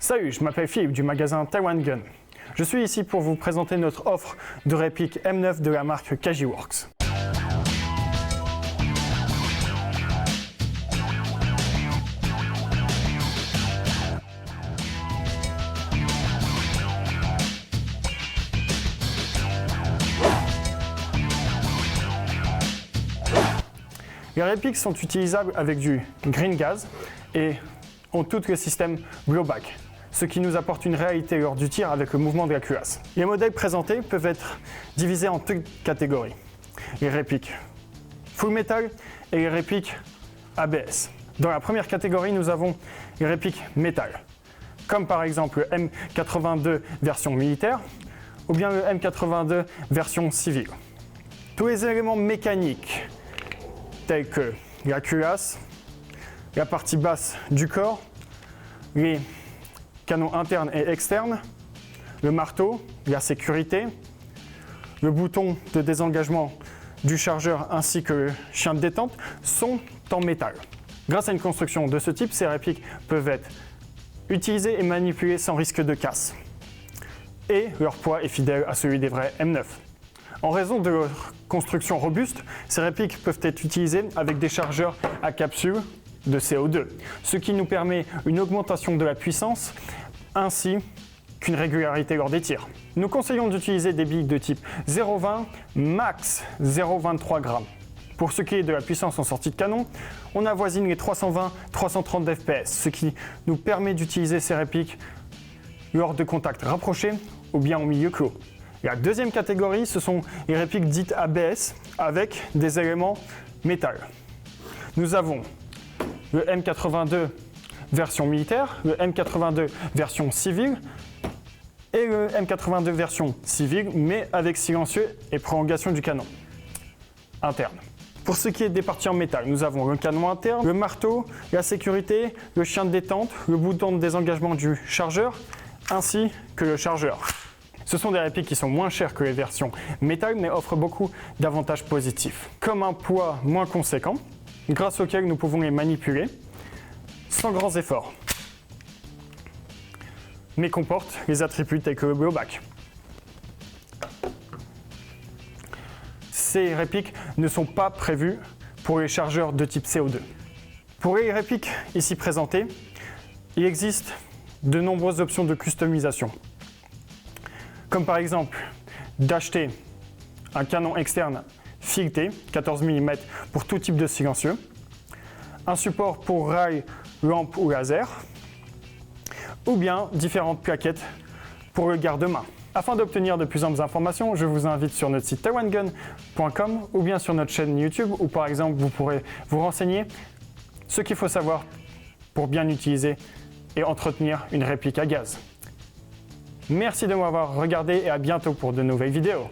Salut, je m'appelle Philippe du magasin Taiwan Gun. Je suis ici pour vous présenter notre offre de réplique M9 de la marque Kajiworks. Les répliques sont utilisables avec du green gas et ont tout le système blowback, ce qui nous apporte une réalité lors du tir avec le mouvement de la culasse. Les modèles présentés peuvent être divisés en deux catégories. Les répliques full metal et les répliques ABS. Dans la première catégorie, nous avons les répliques métal, comme par exemple le M82 version militaire ou bien le M82 version civile. Tous les éléments mécaniques tels que la culasse, la partie basse du corps, les canons internes et externes, le marteau, la sécurité, le bouton de désengagement du chargeur ainsi que le chien de détente sont en métal. Grâce à une construction de ce type, ces répliques peuvent être utilisées et manipulées sans risque de casse. Et leur poids est fidèle à celui des vrais M9. En raison de leur construction robuste, ces répliques peuvent être utilisées avec des chargeurs à capsule de CO2, ce qui nous permet une augmentation de la puissance ainsi qu'une régularité lors des tirs. Nous conseillons d'utiliser des billes de type 0,20 max 0,23 g. Pour ce qui est de la puissance en sortie de canon, on avoisine les 320-330 fps, ce qui nous permet d'utiliser ces répliques lors de contacts rapprochés ou bien au milieu clos. La deuxième catégorie, ce sont les répliques dites ABS avec des éléments métal. Nous avons le M82 version militaire, le M82 version civile et le M82 version civile, mais avec silencieux et prolongation du canon interne. Pour ce qui est des parties en métal, nous avons le canon interne, le marteau, la sécurité, le chien de détente, le bouton de désengagement du chargeur, ainsi que le chargeur. Ce sont des répliques qui sont moins chères que les versions métal, mais offrent beaucoup d'avantages positifs, comme un poids moins conséquent, grâce auquel nous pouvons les manipuler sans grands efforts, mais comportent les attributs tels que le blowback. Ces répliques ne sont pas prévues pour les chargeurs de type CO2. Pour les répliques ici présentées, il existe de nombreuses options de customisation, comme par exemple d'acheter un canon externe fileté 14 mm pour tout type de silencieux, un support pour rail, lampe ou laser, ou bien différentes plaquettes pour le garde-main. Afin d'obtenir de plus amples informations, je vous invite sur notre site taiwangun.com ou bien sur notre chaîne YouTube où par exemple vous pourrez vous renseigner ce qu'il faut savoir pour bien utiliser et entretenir une réplique à gaz. Merci de m'avoir regardé et à bientôt pour de nouvelles vidéos.